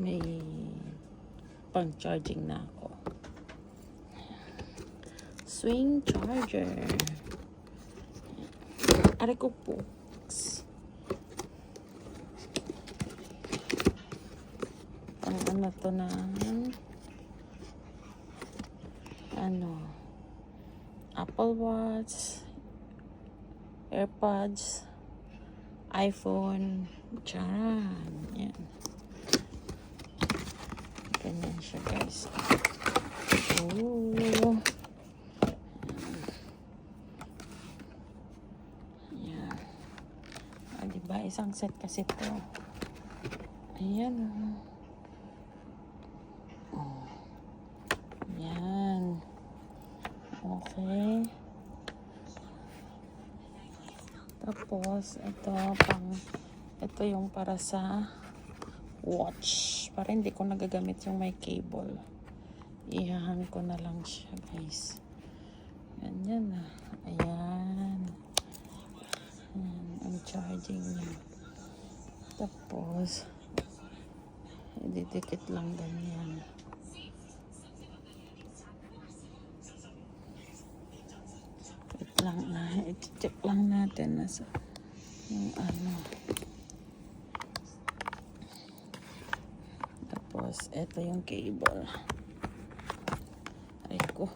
May pang charging na ako. Swing charger. Aray ko po. Ang ano to na Apple Watch, AirPods, iPhone, Charan. Yan. Ganyan siya, guys. Oh. Yan. Diba? Isang set kasi to. Ayan. Oh. Yan. Okay. Tapos, ito yung para sa watch. Para hindi ko nagagamit yung may cable. Ihahang ko na lang siya, guys. Ganyan na. Ayan. Ayan, ang charging niya. Tapos, ididikit lang ganyan. Wait lang na. I-check lang natin nasa yung ano. Tapos, ito yung cable. Ay ko.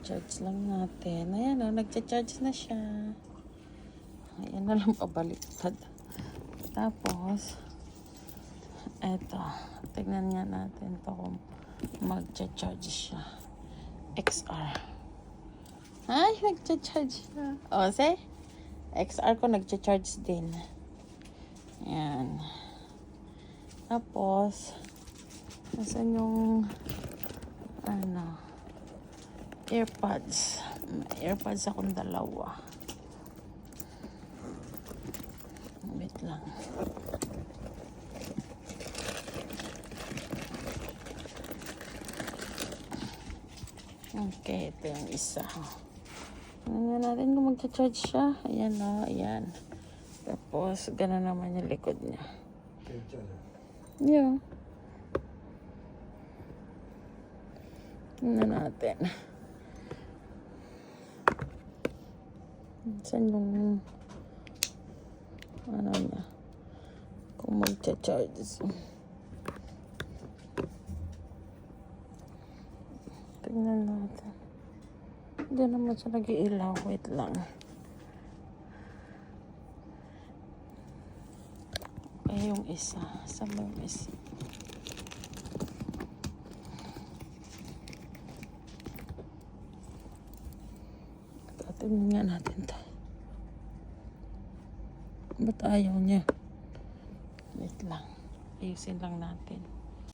Charge lang natin. Ayan o, nagcha-charge na siya. Ayan na lang pabaliktad. Tapos, eto. Tignan nga natin to kung magcha-charge siya. XR. Ay, nagcha-charge siya. O, say? XR ko nagcha-charge din. Ayan. Tapos, nasan yung AirPods. May AirPods akong dalawa. Wait lang. Okay, ito yung isa. Tingnan natin kung magcha-charge siya. Ayan o, ayan. Tapos, gano'n naman yung likod niya. Yeah. Tingnan natin. Saan yung ano niya? Kung magcha-charge. Tingnan natin. Hindi naman siya nag-iilaw. Wait lang. Okay, yung isa. Saan ba yung isa? Tingnan nga natin ito. Ba't ayaw niya? Wait lang. Ayusin lang natin.